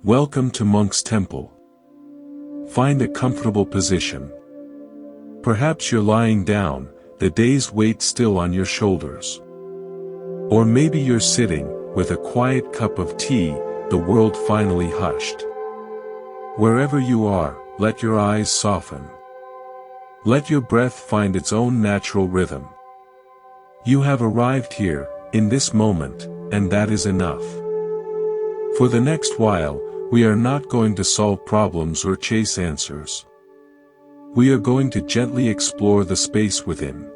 Welcome to Monk's Temple. Find a comfortable position. Perhaps you're lying down, the day's weight still on your shoulders. Or maybe you're sitting, with a quiet cup of tea, the world finally hushed. Wherever you are, let your eyes soften. Let your breath find its own natural rhythm. You have arrived here, in this moment, and that is enough. For the next while, we are not going to solve problems or chase answers. We are going to gently explore the space within.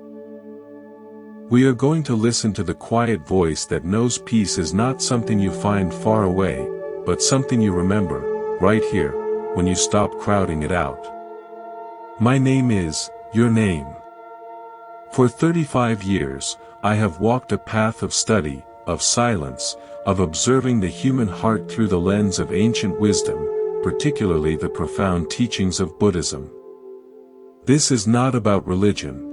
We are going to listen to the quiet voice that knows peace is not something you find far away, but something you remember, right here, when you stop crowding it out. My name is, your name. For 35 years, I have walked a path of study, of silence, of observing the human heart through the lens of ancient wisdom, particularly the profound teachings of Buddhism. This is not about religion.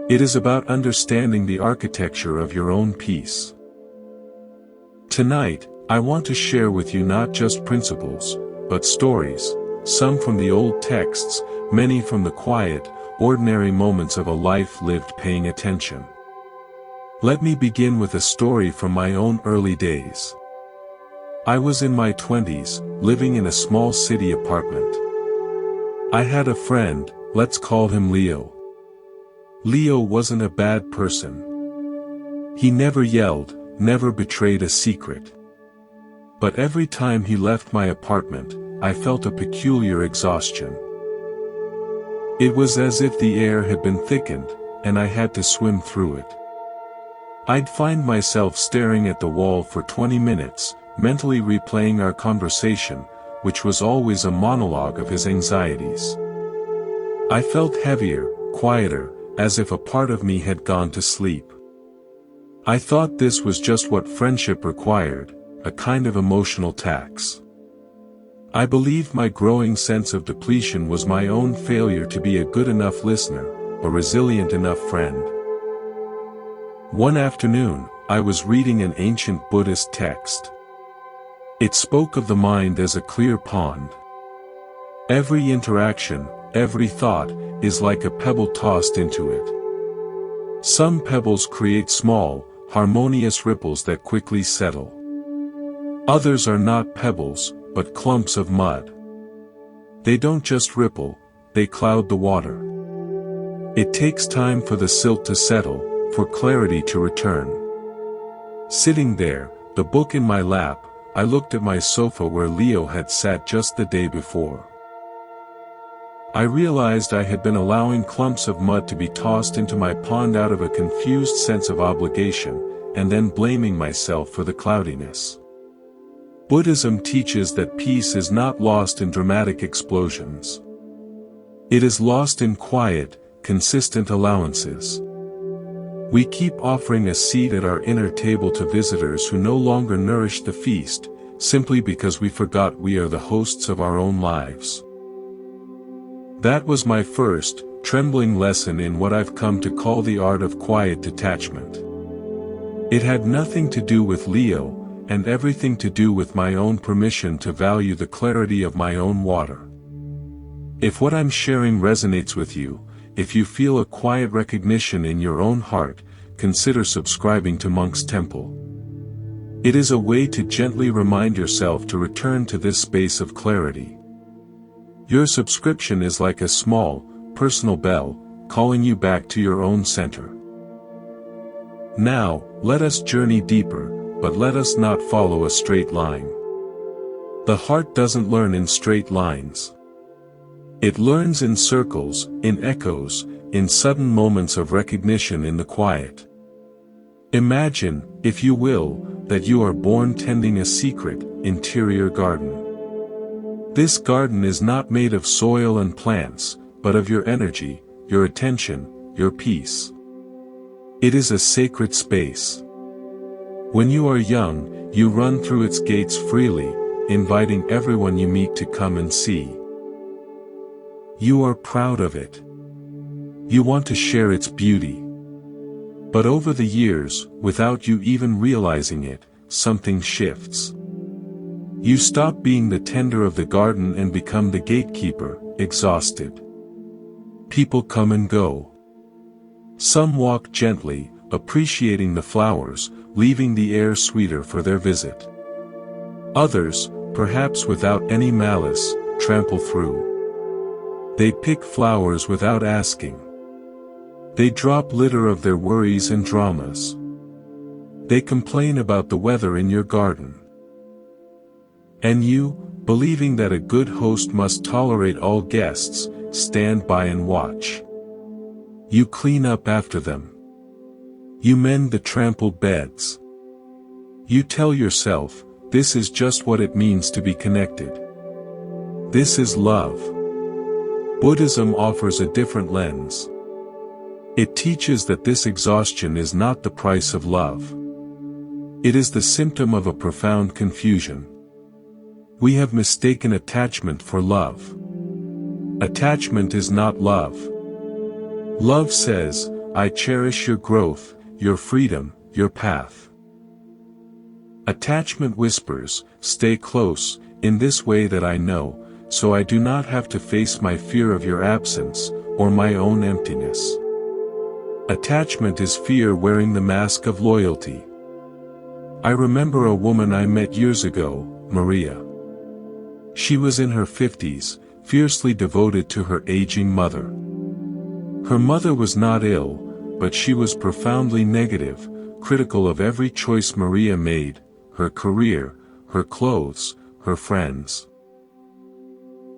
It is about understanding the architecture of your own peace. Tonight, I want to share with you not just principles, but stories, some from the old texts, many from the quiet, ordinary moments of a life lived paying attention. Let me begin with a story from my own early days. I was in my 20s, living in a small city apartment. I had a friend, let's call him Leo. Leo wasn't a bad person. He never yelled, never betrayed a secret. But every time he left my apartment, I felt a peculiar exhaustion. It was as if the air had been thickened, and I had to swim through it. I'd find myself staring at the wall for 20 minutes, mentally replaying our conversation, which was always a monologue of his anxieties. I felt heavier, quieter, as if a part of me had gone to sleep. I thought this was just what friendship required, a kind of emotional tax. I believed my growing sense of depletion was my own failure to be a good enough listener, a resilient enough friend. One afternoon, I was reading an ancient Buddhist text. It spoke of the mind as a clear pond. Every interaction, every thought, is like a pebble tossed into it. Some pebbles create small, harmonious ripples that quickly settle. Others are not pebbles, but clumps of mud. They don't just ripple, they cloud the water. It takes time for the silt to settle, for clarity to return. Sitting there, the book in my lap, I looked at my sofa where Leo had sat just the day before. I realized I had been allowing clumps of mud to be tossed into my pond out of a confused sense of obligation, and then blaming myself for the cloudiness. Buddhism teaches that peace is not lost in dramatic explosions. It is lost in quiet, consistent allowances. We keep offering a seat at our inner table to visitors who no longer nourish the feast, simply because we forgot we are the hosts of our own lives. That was my first, trembling lesson in what I've come to call the art of quiet detachment. It had nothing to do with Leo, and everything to do with my own permission to value the clarity of my own water. If what I'm sharing resonates with you, if you feel a quiet recognition in your own heart, consider subscribing to Monk's Temple. It is a way to gently remind yourself to return to this space of clarity. Your subscription is like a small, personal bell, calling you back to your own center. Now, let us journey deeper, but let us not follow a straight line. The heart doesn't learn in straight lines. It learns in circles, in echoes, in sudden moments of recognition in the quiet. Imagine, if you will, that you are born tending a secret, interior garden. This garden is not made of soil and plants, but of your energy, your attention, your peace. It is a sacred space. When you are young, you run through its gates freely, inviting everyone you meet to come and see. You are proud of it. You want to share its beauty. But over the years, without you even realizing it, something shifts. You stop being the tender of the garden and become the gatekeeper, exhausted. People come and go. Some walk gently, appreciating the flowers, leaving the air sweeter for their visit. Others, perhaps without any malice, trample through. They pick flowers without asking. They drop litter of their worries and dramas. They complain about the weather in your garden. And you, believing that a good host must tolerate all guests, stand by and watch. You clean up after them. You mend the trampled beds. You tell yourself, this is just what it means to be connected. This is love. Buddhism offers a different lens. It teaches that this exhaustion is not the price of love. It is the symptom of a profound confusion. We have mistaken attachment for love. Attachment is not love. Love says, I cherish your growth, your freedom, your path. Attachment whispers, stay close, in this way that I know, so I do not have to face my fear of your absence, or my own emptiness. Attachment is fear wearing the mask of loyalty. I remember a woman I met years ago, Maria. She was in her 50s, fiercely devoted to her aging mother. Her mother was not ill, but she was profoundly negative, critical of every choice Maria made, her career, her clothes, her friends.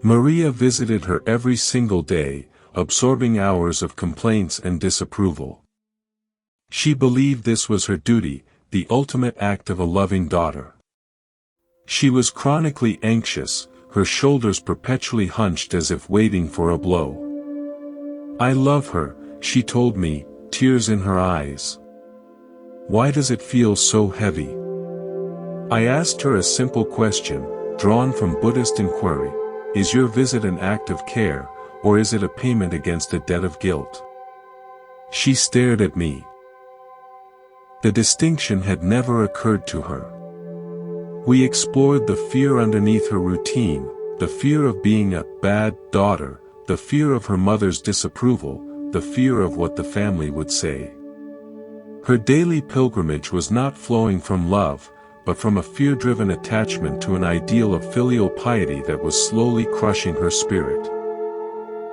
Maria visited her every single day, absorbing hours of complaints and disapproval. She believed this was her duty, the ultimate act of a loving daughter. She was chronically anxious, her shoulders perpetually hunched as if waiting for a blow. I love her, she told me, tears in her eyes. Why does it feel so heavy? I asked her a simple question, drawn from Buddhist inquiry. Is your visit an act of care, or is it a payment against a debt of guilt? She stared at me. The distinction had never occurred to her. We explored the fear underneath her routine, the fear of being a bad daughter, the fear of her mother's disapproval, the fear of what the family would say. Her daily pilgrimage was not flowing from love, but from a fear-driven attachment to an ideal of filial piety that was slowly crushing her spirit.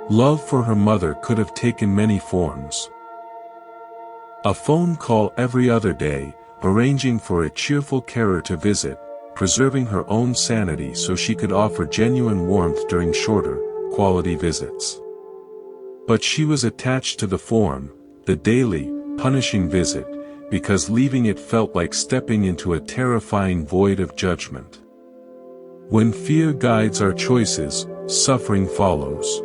Love for her mother could have taken many forms. A phone call every other day, arranging for a cheerful carer to visit, preserving her own sanity so she could offer genuine warmth during shorter, quality visits. But she was attached to the form, the daily, punishing visit, because leaving it felt like stepping into a terrifying void of judgment. When fear guides our choices, suffering follows.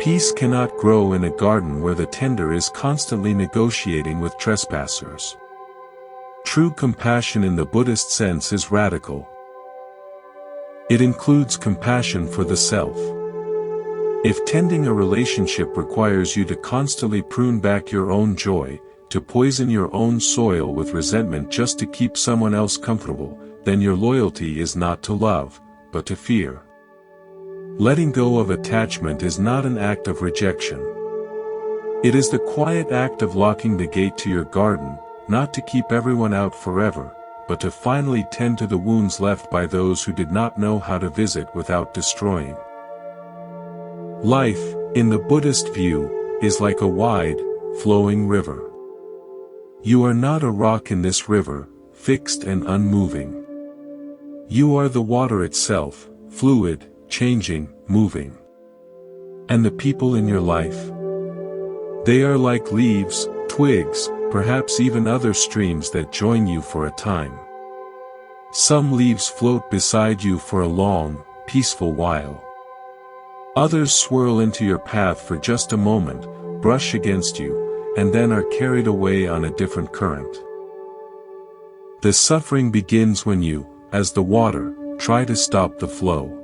Peace cannot grow in a garden where the tender is constantly negotiating with trespassers. True compassion in the Buddhist sense is radical. It includes compassion for the self. If tending a relationship requires you to constantly prune back your own joy, to poison your own soil with resentment just to keep someone else comfortable, then your loyalty is not to love, but to fear. Letting go of attachment is not an act of rejection. It is the quiet act of locking the gate to your garden, not to keep everyone out forever, but to finally tend to the wounds left by those who did not know how to visit without destroying. Life, in the Buddhist view, is like a wide, flowing river. You are not a rock in this river, fixed and unmoving. You are the water itself, fluid, changing, moving. And the people in your life? They are like leaves, twigs, perhaps even other streams that join you for a time. Some leaves float beside you for a long, peaceful while. Others swirl into your path for just a moment, brush against you, and then are carried away on a different current. The suffering begins when you, as the water, try to stop the flow.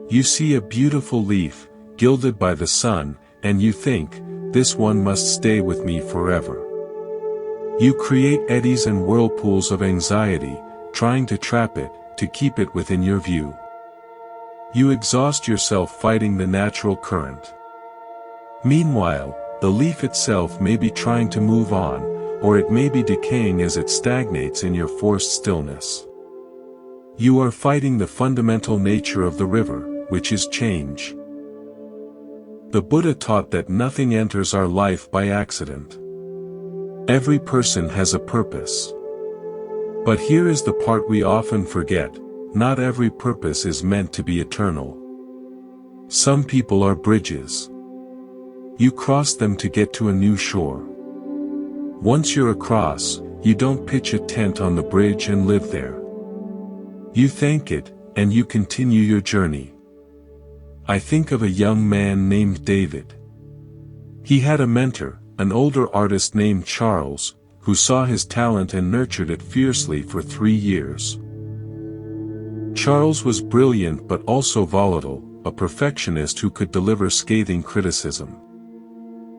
You see a beautiful leaf, gilded by the sun, and you think, this one must stay with me forever. You create eddies and whirlpools of anxiety, trying to trap it, to keep it within your view. You exhaust yourself fighting the natural current. Meanwhile, the leaf itself may be trying to move on, or it may be decaying as it stagnates in your forced stillness. You are fighting the fundamental nature of the river, which is change. The Buddha taught that nothing enters our life by accident. Every person has a purpose. But here is the part we often forget: not every purpose is meant to be eternal. Some people are bridges. You cross them to get to a new shore. Once you're across, you don't pitch a tent on the bridge and live there. You thank it, and you continue your journey. I think of a young man named David. He had a mentor, an older artist named Charles, who saw his talent and nurtured it fiercely for 3 years. Charles was brilliant but also volatile, a perfectionist who could deliver scathing criticism.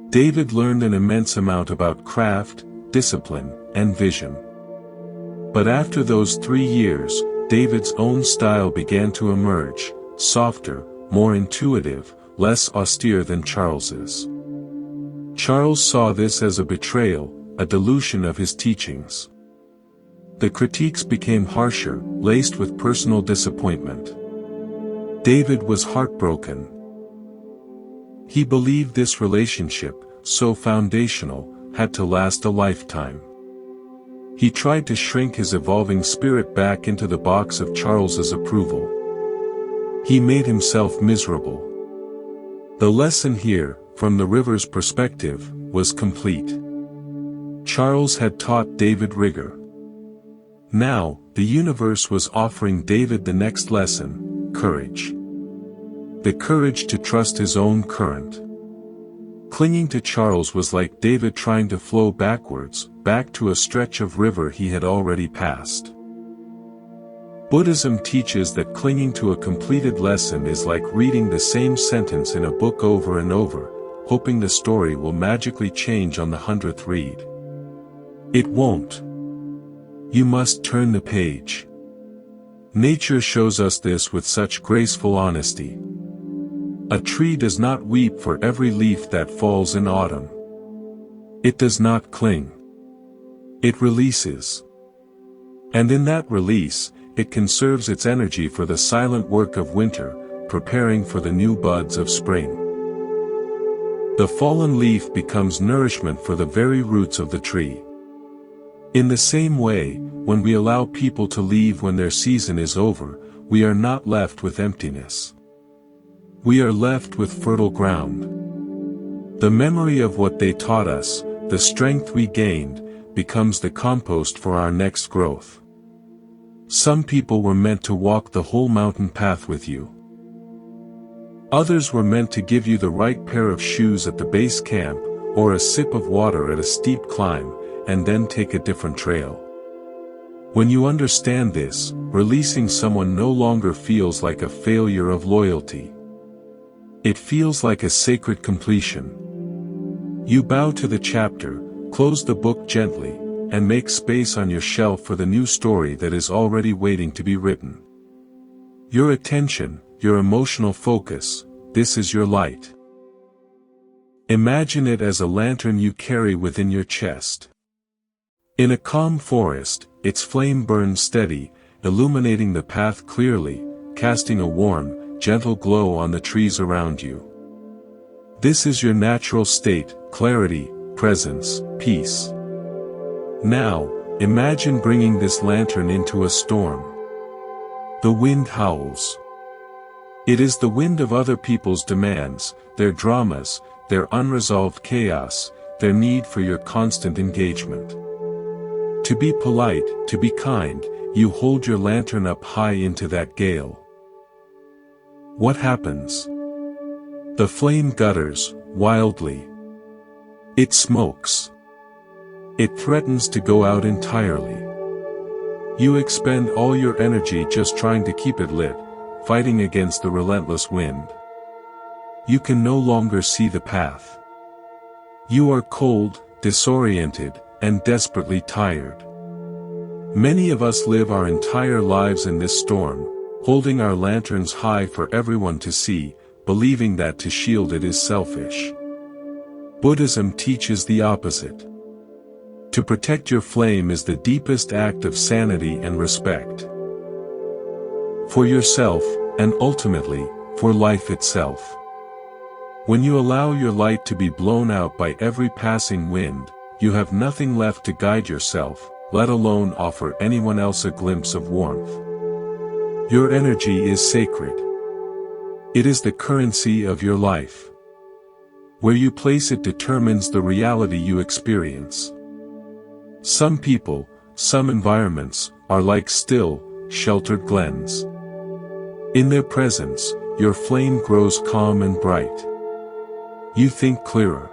David learned an immense amount about craft, discipline, and vision. But after those 3 years, David's own style began to emerge, softer, more intuitive, less austere than Charles's. Charles saw this as a betrayal, a dilution of his teachings. The critiques became harsher, laced with personal disappointment. David was heartbroken. He believed this relationship, so foundational, had to last a lifetime. He tried to shrink his evolving spirit back into the box of Charles's approval. He made himself miserable. The lesson here, from the river's perspective, was complete. Charles had taught David rigor. Now, the universe was offering David the next lesson: courage. The courage to trust his own current. Clinging to Charles was like David trying to flow backwards, back to a stretch of river he had already passed. Buddhism teaches that clinging to a completed lesson is like reading the same sentence in a book over and over, hoping the story will magically change on the 100th read. It won't. You must turn the page. Nature shows us this with such graceful honesty. A tree does not weep for every leaf that falls in autumn. It does not cling. It releases. And in that release, it conserves its energy for the silent work of winter, preparing for the new buds of spring. The fallen leaf becomes nourishment for the very roots of the tree. In the same way, when we allow people to leave when their season is over, we are not left with emptiness. We are left with fertile ground. The memory of what they taught us, the strength we gained, becomes the compost for our next growth. Some people were meant to walk the whole mountain path with you. Others were meant to give you the right pair of shoes at the base camp, or a sip of water at a steep climb, and then take a different trail. When you understand this, releasing someone no longer feels like a failure of loyalty. It feels like a sacred completion. You bow to the chapter, close the book gently, and make space on your shelf for the new story that is already waiting to be written. Your attention, your emotional focus, this is your light. Imagine it as a lantern you carry within your chest. In a calm forest, its flame burns steady, illuminating the path clearly, casting a warm, gentle glow on the trees around you. This is your natural state: clarity, presence, peace. Now, imagine bringing this lantern into a storm. The wind howls. It is the wind of other people's demands, their dramas, their unresolved chaos, their need for your constant engagement. To be polite, to be kind, you hold your lantern up high into that gale. What happens? The flame gutters, wildly. It smokes. It threatens to go out entirely. You expend all your energy just trying to keep it lit, fighting against the relentless wind. You can no longer see the path. You are cold, disoriented, and desperately tired. Many of us live our entire lives in this storm, holding our lanterns high for everyone to see, believing that to shield it is selfish. Buddhism teaches the opposite. To protect your flame is the deepest act of sanity and respect. For yourself, and ultimately, for life itself. When you allow your light to be blown out by every passing wind, you have nothing left to guide yourself, let alone offer anyone else a glimpse of warmth. Your energy is sacred. It is the currency of your life. Where you place it determines the reality you experience. Some people, some environments, are like still, sheltered glens. In their presence, your flame grows calm and bright. You think clearer.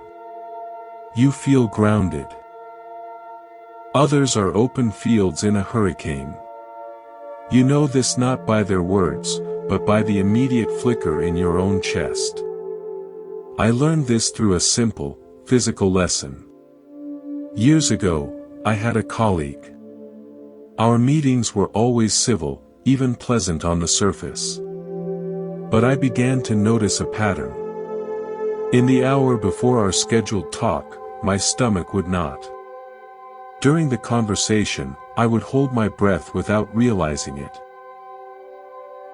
You feel grounded. Others are open fields in a hurricane. You know this not by their words, but by the immediate flicker in your own chest. I learned this through a simple, physical lesson. Years ago, I had a colleague. Our meetings were always civil, even pleasant on the surface. But I began to notice a pattern. In the hour before our scheduled talk, my stomach would knot. During the conversation, I would hold my breath without realizing it.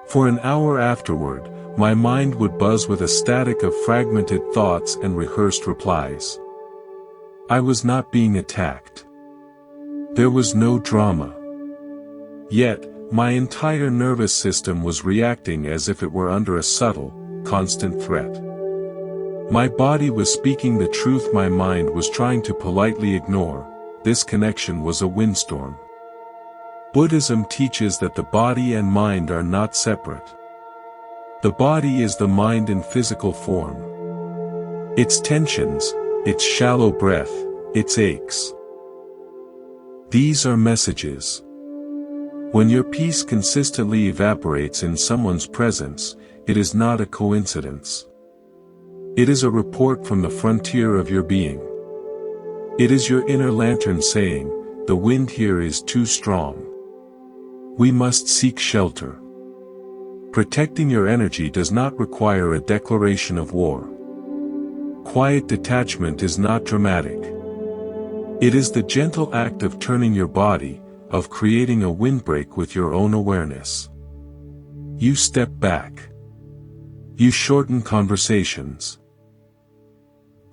For an hour afterward, my mind would buzz with a static of fragmented thoughts and rehearsed replies. I was not being attacked. There was no drama. Yet, my entire nervous system was reacting as if it were under a subtle, constant threat. My body was speaking the truth my mind was trying to politely ignore. This connection was a windstorm. Buddhism teaches that the body and mind are not separate. The body is the mind in physical form. Its tensions, its shallow breath, its aches. These are messages. When your peace consistently evaporates in someone's presence, it is not a coincidence. It is a report from the frontier of your being. It is your inner lantern saying, the wind here is too strong. We must seek shelter. Protecting your energy does not require a declaration of war. Quiet detachment is not dramatic. It is the gentle act of turning your body, of creating a windbreak with your own awareness. You step back. You shorten conversations.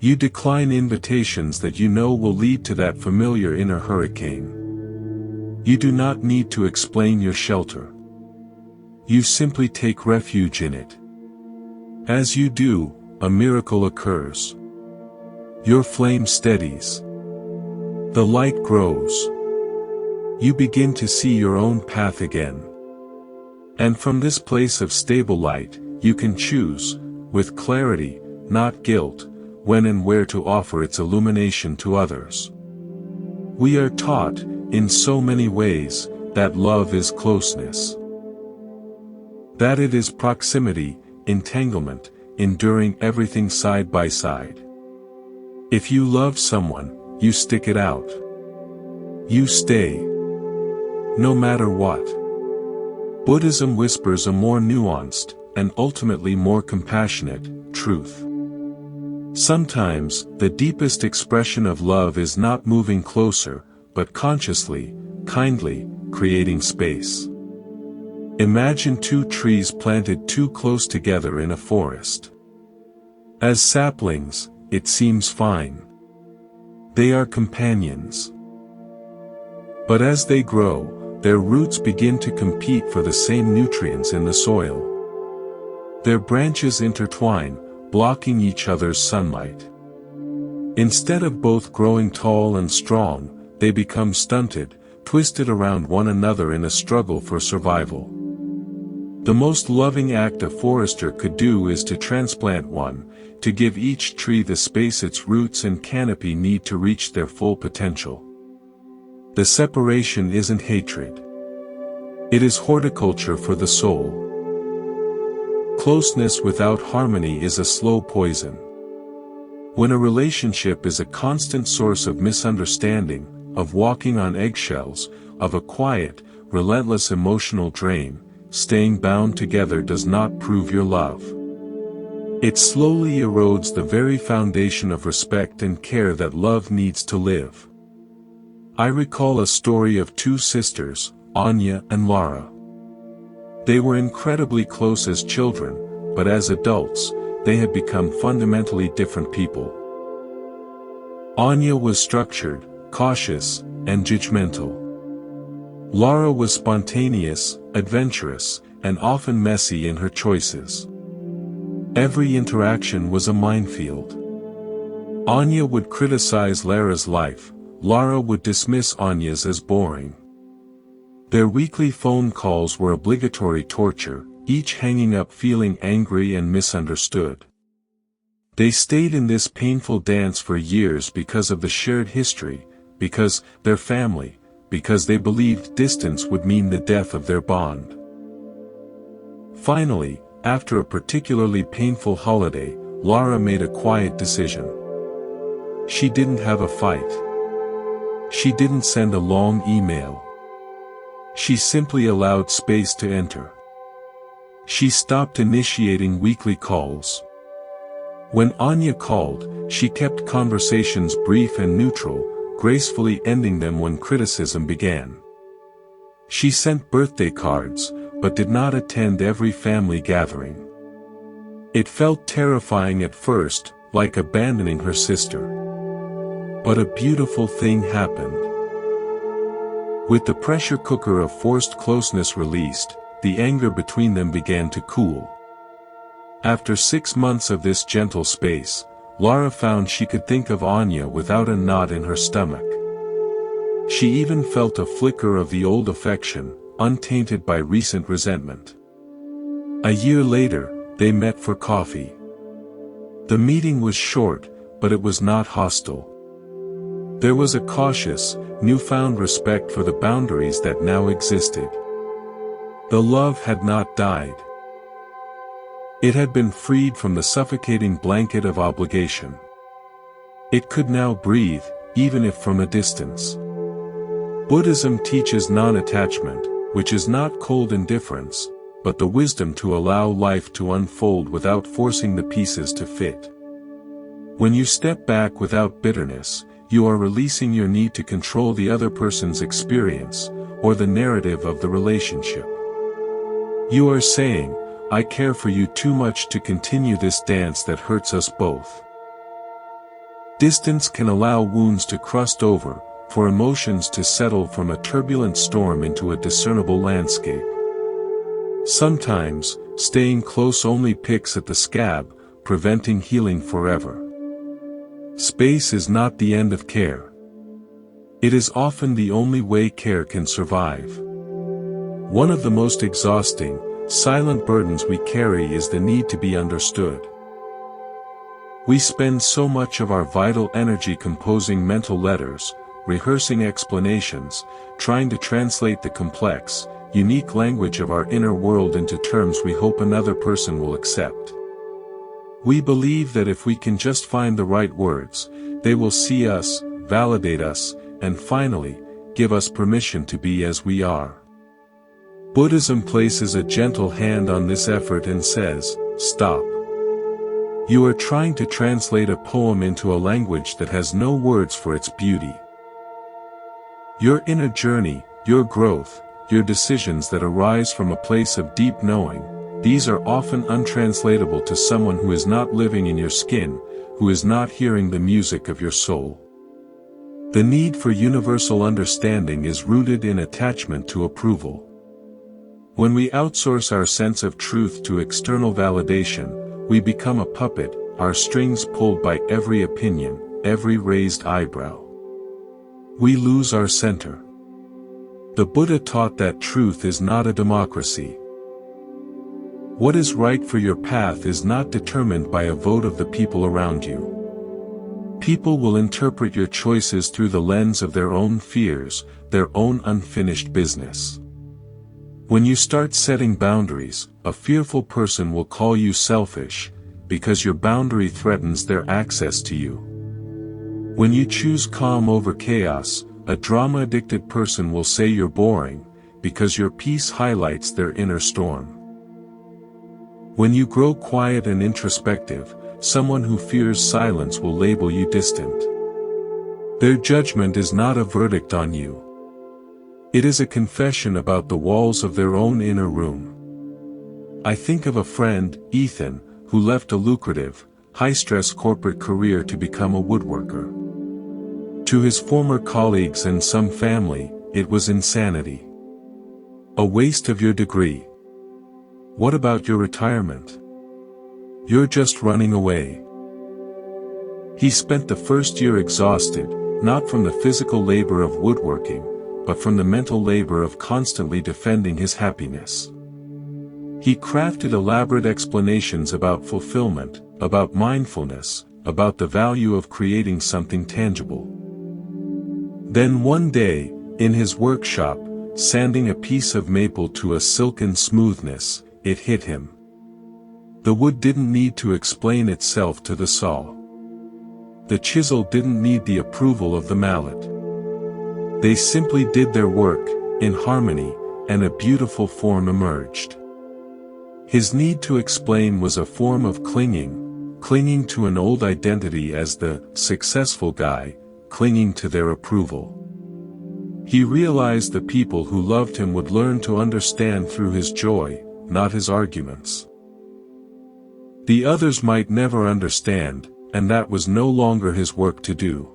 You decline invitations that you know will lead to that familiar inner hurricane. You do not need to explain your shelter. You simply take refuge in it. As you do, a miracle occurs. Your flame steadies. The light grows. You begin to see your own path again. And from this place of stable light, you can choose, with clarity, not guilt, when and where to offer its illumination to others. We are taught, in so many ways, that love is closeness. That it is proximity, entanglement, enduring everything side by side. If you love someone, you stick it out. You stay. No matter what. Buddhism whispers a more nuanced, and ultimately more compassionate, truth. Sometimes, the deepest expression of love is not moving closer, but consciously, kindly, creating space. Imagine two trees planted too close together in a forest. As saplings, it seems fine. They are companions. But as they grow, their roots begin to compete for the same nutrients in the soil. Their branches intertwine, blocking each other's sunlight. Instead of both growing tall and strong, they become stunted, twisted around one another in a struggle for survival. The most loving act a forester could do is to transplant one, to give each tree the space its roots and canopy need to reach their full potential. The separation isn't hatred. It is horticulture for the soul. Closeness without harmony is a slow poison. When a relationship is a constant source of misunderstanding, of walking on eggshells, of a quiet, relentless emotional drain. Staying bound together does not prove your love. It slowly erodes the very foundation of respect and care that love needs to live. I recall a story of two sisters, Anya and Laura. They were incredibly close as children, but as adults, they had become fundamentally different people. Anya was structured, cautious, and judgmental. Laura was spontaneous, adventurous, and often messy in her choices. Every interaction was a minefield. Anya would criticize Laura's life, Laura would dismiss Anya's as boring. Their weekly phone calls were obligatory torture, each hanging up feeling angry and misunderstood. They stayed in this painful dance for years because of the shared history, because their family, because they believed distance would mean the death of their bond. Finally, after a particularly painful holiday, Laura made a quiet decision. She didn't have a fight. She didn't send a long email. She simply allowed space to enter. She stopped initiating weekly calls. When Anya called, she kept conversations brief and neutral, gracefully ending them when criticism began. She sent birthday cards, but did not attend every family gathering. It felt terrifying at first, like abandoning her sister. But a beautiful thing happened. With the pressure cooker of forced closeness released, the anger between them began to cool. After 6 months of this gentle space, Laura found she could think of Anya without a knot in her stomach. She even felt a flicker of the old affection, untainted by recent resentment. A year later, they met for coffee. The meeting was short, but it was not hostile. There was a cautious, newfound respect for the boundaries that now existed. The love had not died. It had been freed from the suffocating blanket of obligation. It could now breathe, even if from a distance. Buddhism teaches non-attachment, which is not cold indifference, but the wisdom to allow life to unfold without forcing the pieces to fit. When you step back without bitterness, you are releasing your need to control the other person's experience, or the narrative of the relationship. You are saying, I care for you too much to continue this dance that hurts us both. Distance can allow wounds to crust over, for emotions to settle from a turbulent storm into a discernible landscape. Sometimes, staying close only picks at the scab, preventing healing forever. Space is not the end of care. It is often the only way care can survive. One of the most exhausting, silent burdens we carry is the need to be understood. We spend so much of our vital energy composing mental letters, rehearsing explanations, trying to translate the complex, unique language of our inner world into terms we hope another person will accept. We believe that if we can just find the right words, they will see us, validate us, and finally, give us permission to be as we are. Buddhism places a gentle hand on this effort and says, stop. You are trying to translate a poem into a language that has no words for its beauty. Your inner journey, your growth, your decisions that arise from a place of deep knowing, these are often untranslatable to someone who is not living in your skin, who is not hearing the music of your soul. The need for universal understanding is rooted in attachment to approval. When we outsource our sense of truth to external validation, we become a puppet, our strings pulled by every opinion, every raised eyebrow. We lose our center. The Buddha taught that truth is not a democracy. What is right for your path is not determined by a vote of the people around you. People will interpret your choices through the lens of their own fears, their own unfinished business. When you start setting boundaries, a fearful person will call you selfish, because your boundary threatens their access to you. When you choose calm over chaos, a drama-addicted person will say you're boring, because your peace highlights their inner storm. When you grow quiet and introspective, someone who fears silence will label you distant. Their judgment is not a verdict on you. It is a confession about the walls of their own inner room. I think of a friend, Ethan, who left a lucrative, high-stress corporate career to become a woodworker. To his former colleagues and some family, it was insanity. A waste of your degree. What about your retirement? You're just running away. He spent the first year exhausted, not from the physical labor of woodworking, but from the mental labor of constantly defending his happiness. He crafted elaborate explanations about fulfillment, about mindfulness, about the value of creating something tangible. Then one day, in his workshop, sanding a piece of maple to a silken smoothness, it hit him. The wood didn't need to explain itself to the saw. The chisel didn't need the approval of the mallet. They simply did their work, in harmony, and a beautiful form emerged. His need to explain was a form of clinging to an old identity as the successful guy, clinging to their approval. He realized the people who loved him would learn to understand through his joy, not his arguments. The others might never understand, and that was no longer his work to do.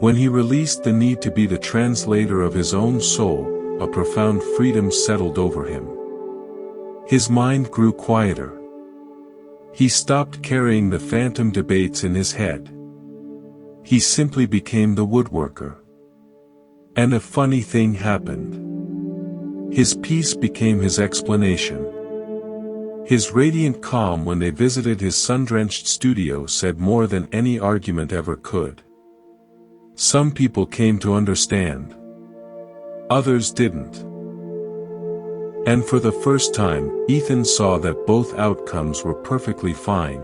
When he released the need to be the translator of his own soul, a profound freedom settled over him. His mind grew quieter. He stopped carrying the phantom debates in his head. He simply became the woodworker. And a funny thing happened. His peace became his explanation. His radiant calm when they visited his sun-drenched studio said more than any argument ever could. Some people came to understand. Others didn't. And for the first time, Ethan saw that both outcomes were perfectly fine.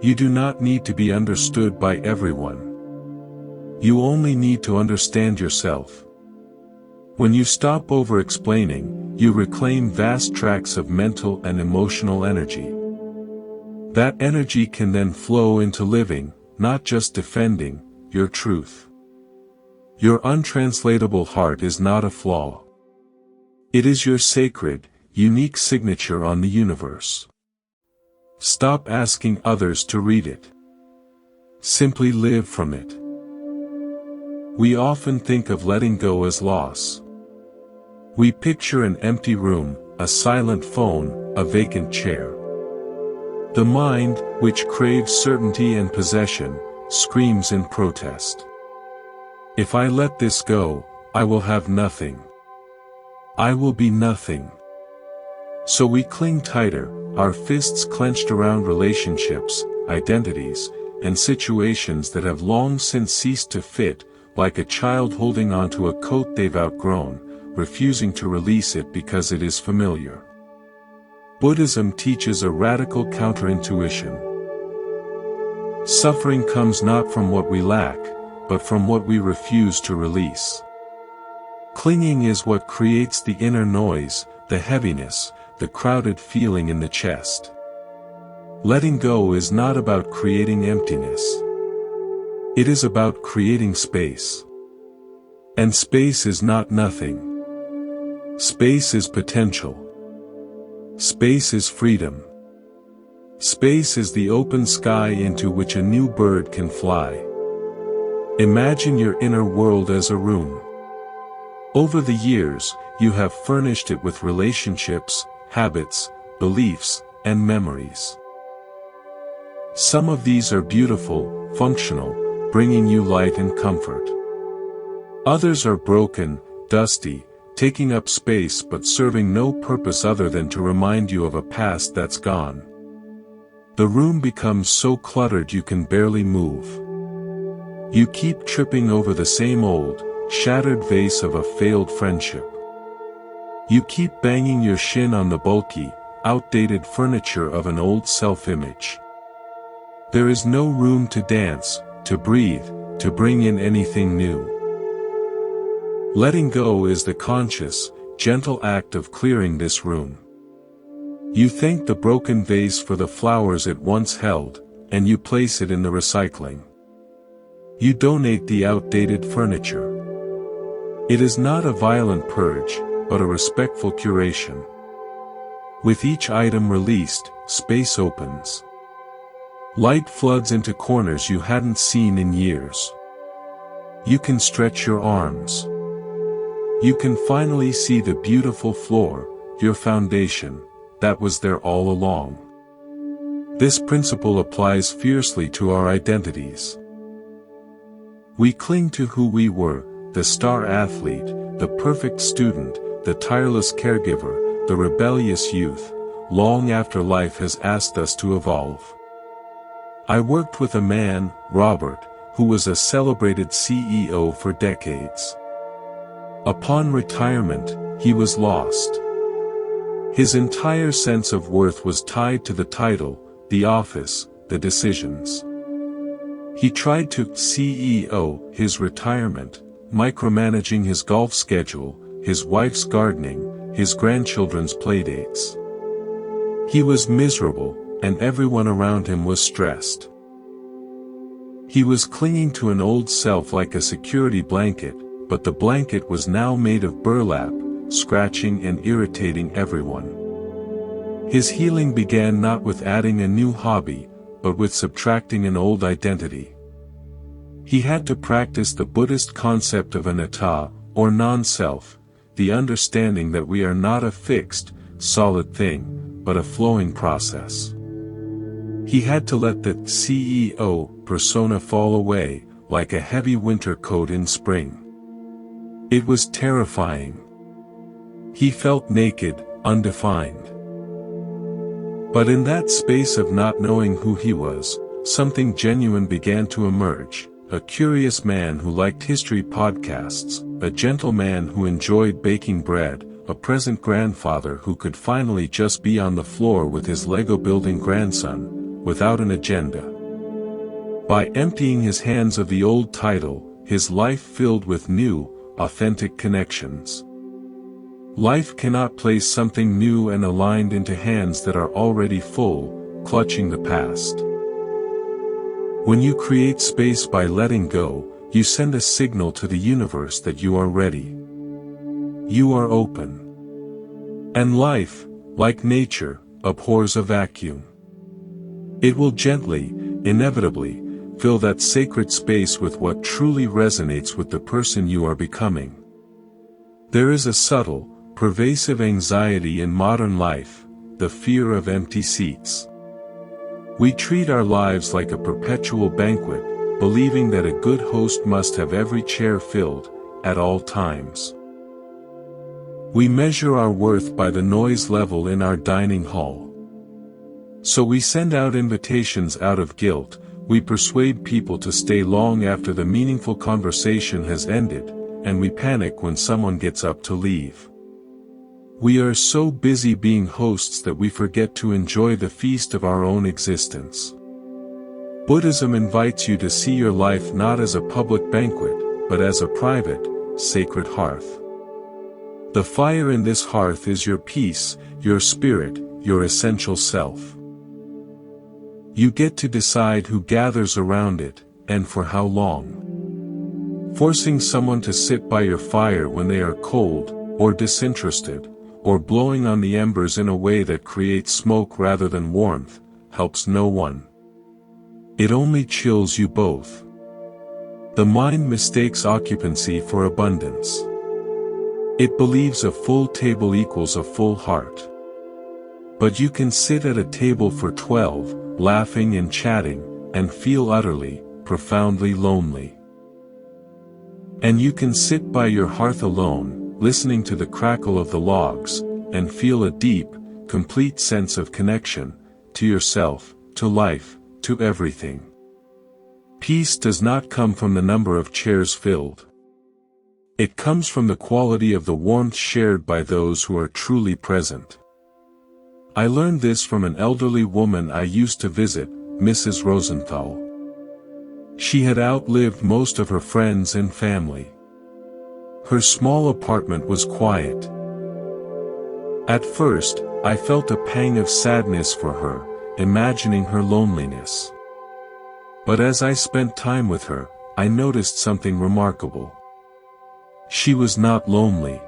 You do not need to be understood by everyone. You only need to understand yourself. When you stop over-explaining, you reclaim vast tracts of mental and emotional energy. That energy can then flow into living, not just defending, your truth. Your untranslatable heart is not a flaw. It is your sacred, unique signature on the universe. Stop asking others to read it. Simply live from it. We often think of letting go as loss. We picture an empty room, a silent phone, a vacant chair. The mind, which craves certainty and possession, screams in protest. If I let this go, I will have nothing. I will be nothing. So we cling tighter, our fists clenched around relationships, identities, and situations that have long since ceased to fit, like a child holding onto a coat they've outgrown, refusing to release it because it is familiar. Buddhism teaches a radical counterintuition. Suffering comes not from what we lack, but from what we refuse to release. Clinging is what creates the inner noise, the heaviness, the crowded feeling in the chest. Letting go is not about creating emptiness. It is about creating space. And space is not nothing. Space is potential. Space is freedom. Space is the open sky into which a new bird can fly. Imagine your inner world as a room. Over the years, you have furnished it with relationships, habits, beliefs, and memories. Some of these are beautiful, functional, bringing you light and comfort. Others are broken, dusty, taking up space but serving no purpose other than to remind you of a past that's gone. The room becomes so cluttered you can barely move. You keep tripping over the same old, shattered vase of a failed friendship. You keep banging your shin on the bulky, outdated furniture of an old self-image. There is no room to dance, to breathe, to bring in anything new. Letting go is the conscious, gentle act of clearing this room. You thank the broken vase for the flowers it once held, and you place it in the recycling. You donate the outdated furniture. It is not a violent purge, but a respectful curation. With each item released, space opens. Light floods into corners you hadn't seen in years. You can stretch your arms. You can finally see the beautiful floor, your foundation, that was there all along. This principle applies fiercely to our identities. We cling to who we were, the star athlete, the perfect student, the tireless caregiver, the rebellious youth, long after life has asked us to evolve. I worked with a man, Robert, who was a celebrated CEO for decades. Upon retirement, he was lost. His entire sense of worth was tied to the title, the office, the decisions. He tried to CEO his retirement, micromanaging his golf schedule, his wife's gardening, his grandchildren's playdates. He was miserable, and everyone around him was stressed. He was clinging to an old self like a security blanket, but the blanket was now made of burlap, scratching and irritating everyone. His healing began not with adding a new hobby, but with subtracting an old identity. He had to practice the Buddhist concept of anatta, or non-self, the understanding that we are not a fixed, solid thing, but a flowing process. He had to let the CEO persona fall away, like a heavy winter coat in spring. It was terrifying. He felt naked, undefined. But in that space of not knowing who he was, something genuine began to emerge. A curious man who liked history podcasts, a gentle man who enjoyed baking bread, a present grandfather who could finally just be on the floor with his Lego-building grandson, without an agenda. By emptying his hands of the old title, his life filled with new, authentic connections. Life cannot place something new and aligned into hands that are already full, clutching the past. When you create space by letting go, you send a signal to the universe that you are ready. You are open. And life, like nature, abhors a vacuum. It will gently, inevitably, fill that sacred space with what truly resonates with the person you are becoming. There is a subtle, pervasive anxiety in modern life, the fear of empty seats. We treat our lives like a perpetual banquet, believing that a good host must have every chair filled, at all times. We measure our worth by the noise level in our dining hall. So we send out invitations out of guilt, we persuade people to stay long after the meaningful conversation has ended, and we panic when someone gets up to leave. We are so busy being hosts that we forget to enjoy the feast of our own existence. Buddhism invites you to see your life not as a public banquet, but as a private, sacred hearth. The fire in this hearth is your peace, your spirit, your essential self. You get to decide who gathers around it, and for how long. Forcing someone to sit by your fire when they are cold, or disinterested, or blowing on the embers in a way that creates smoke rather than warmth, helps no one. It only chills you both. The mind mistakes occupancy for abundance. It believes a full table equals a full heart. But you can sit at a table for 12, laughing and chatting, and feel utterly, profoundly lonely. And you can sit by your hearth alone, listening to the crackle of the logs, and feel a deep, complete sense of connection, to yourself, to life, to everything. Peace does not come from the number of chairs filled. It comes from the quality of the warmth shared by those who are truly present. I learned this from an elderly woman I used to visit, Mrs. Rosenthal. She had outlived most of her friends and family. Her small apartment was quiet. At first, I felt a pang of sadness for her, imagining her loneliness. But as I spent time with her, I noticed something remarkable. She was not lonely.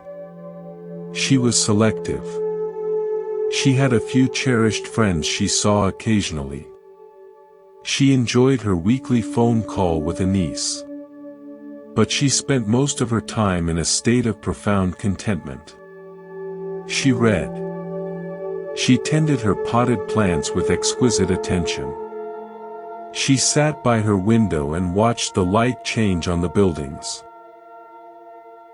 She was selective. She had a few cherished friends she saw occasionally. She enjoyed her weekly phone call with a niece. But she spent most of her time in a state of profound contentment. She read. She tended her potted plants with exquisite attention. She sat by her window and watched the light change on the buildings.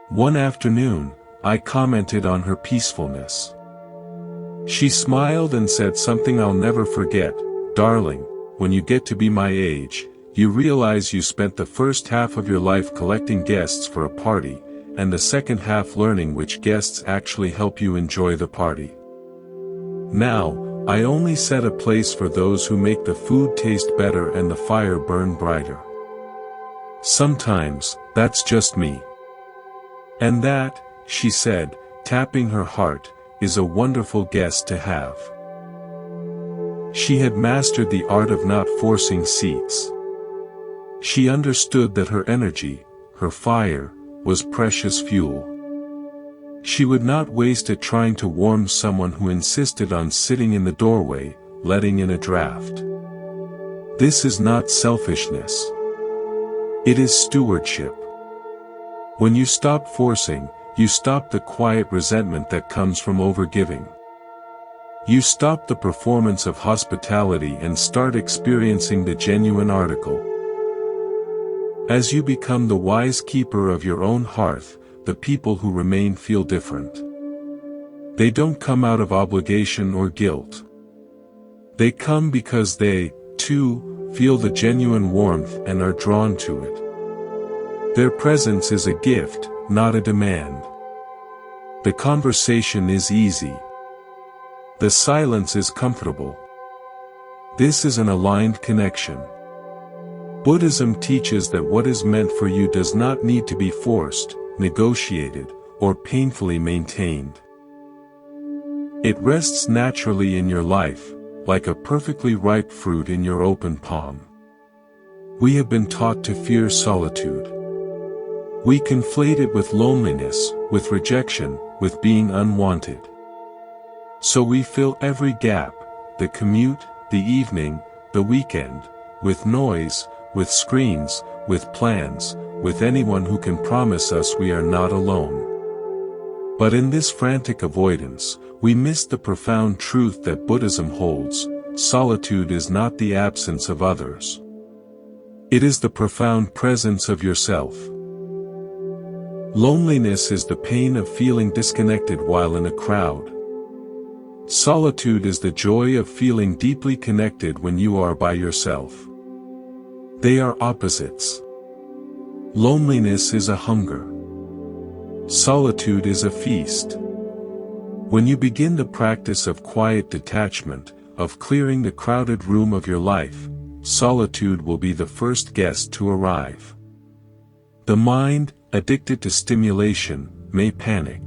One afternoon, I commented on her peacefulness. She smiled and said something I'll never forget. "Darling, when you get to be my age, you realize you spent the first half of your life collecting guests for a party, and the second half learning which guests actually help you enjoy the party. Now, I only set a place for those who make the food taste better and the fire burn brighter. Sometimes, that's just me. And that," she said, tapping her heart, "is a wonderful guest to have." She had mastered the art of not forcing seats. She understood that her energy, her fire, was precious fuel. She would not waste it trying to warm someone who insisted on sitting in the doorway, letting in a draft. This is not selfishness. It is stewardship. When you stop forcing, you stop the quiet resentment that comes from overgiving. You stop the performance of hospitality and start experiencing the genuine article. As you become the wise keeper of your own hearth, the people who remain feel different. They don't come out of obligation or guilt. They come because they, too, feel the genuine warmth and are drawn to it. Their presence is a gift, not a demand. The conversation is easy. The silence is comfortable. This is an aligned connection. Buddhism teaches that what is meant for you does not need to be forced, negotiated, or painfully maintained. It rests naturally in your life, like a perfectly ripe fruit in your open palm. We have been taught to fear solitude. We conflate it with loneliness, with rejection, with being unwanted. So we fill every gap, the commute, the evening, the weekend, with noise, with screens, with plans, with anyone who can promise us we are not alone. But in this frantic avoidance, we miss the profound truth that Buddhism holds: solitude is not the absence of others. It is the profound presence of yourself. Loneliness is the pain of feeling disconnected while in a crowd. Solitude is the joy of feeling deeply connected when you are by yourself. They are opposites. Loneliness is a hunger. Solitude is a feast. When you begin the practice of quiet detachment, of clearing the crowded room of your life, solitude will be the first guest to arrive. The mind, addicted to stimulation, may panic.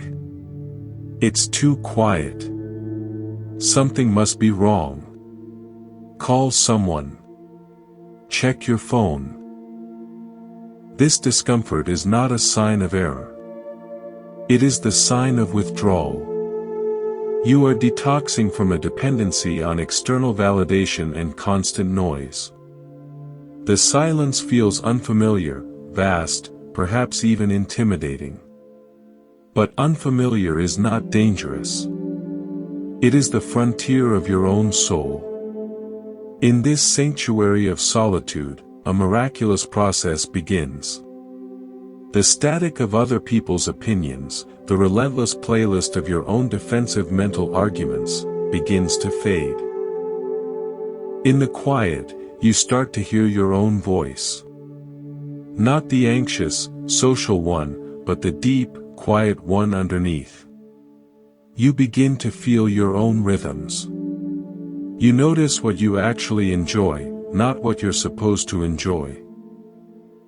It's too quiet. Something must be wrong. Call someone. Check your phone. This discomfort is not a sign of error. It is the sign of withdrawal. You are detoxing from a dependency on external validation and constant noise. The silence feels unfamiliar, vast, perhaps even intimidating. But unfamiliar is not dangerous. It is the frontier of your own soul. In this sanctuary of solitude, a miraculous process begins. The static of other people's opinions, the relentless playlist of your own defensive mental arguments, begins to fade. In the quiet, you start to hear your own voice. Not the anxious, social one, but the deep, quiet one underneath. You begin to feel your own rhythms. You notice what you actually enjoy, not what you're supposed to enjoy.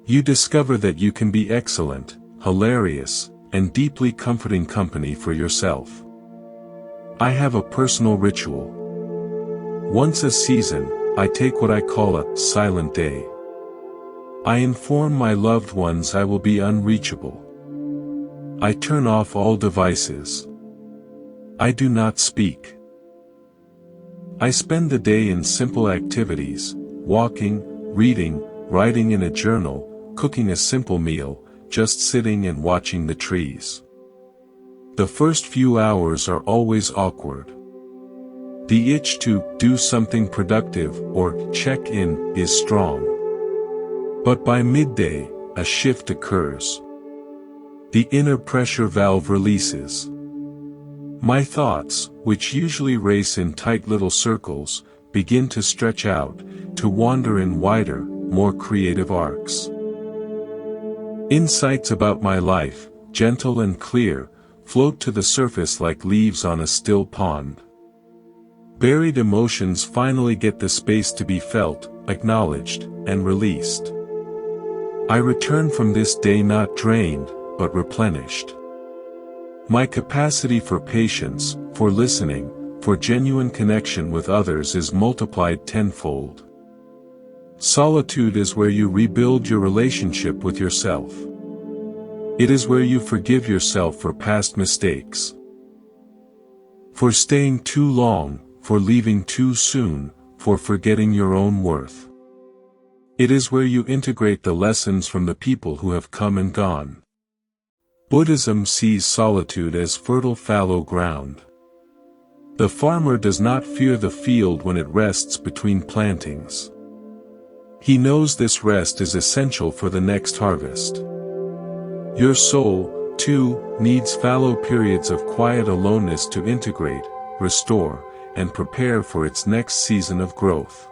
You discover that you can be excellent, hilarious, and deeply comforting company for yourself. I have a personal ritual. Once a season, I take what I call a silent day. I inform my loved ones I will be unreachable. I turn off all devices. I do not speak. I spend the day in simple activities, walking, reading, writing in a journal, cooking a simple meal, just sitting and watching the trees. The first few hours are always awkward. The itch to do something productive or check in is strong. But by midday, a shift occurs. The inner pressure valve releases. My thoughts, which usually race in tight little circles, begin to stretch out, to wander in wider, more creative arcs. Insights about my life, gentle and clear, float to the surface like leaves on a still pond. Buried emotions finally get the space to be felt, acknowledged, and released. I return from this day not drained, but replenished. My capacity for patience, for listening, for genuine connection with others is multiplied tenfold. Solitude is where you rebuild your relationship with yourself. It is where you forgive yourself for past mistakes. For staying too long, for leaving too soon, for forgetting your own worth. It is where you integrate the lessons from the people who have come and gone. Buddhism sees solitude as fertile fallow ground. The farmer does not fear the field when it rests between plantings. He knows this rest is essential for the next harvest. Your soul, too, needs fallow periods of quiet aloneness to integrate, restore, and prepare for its next season of growth.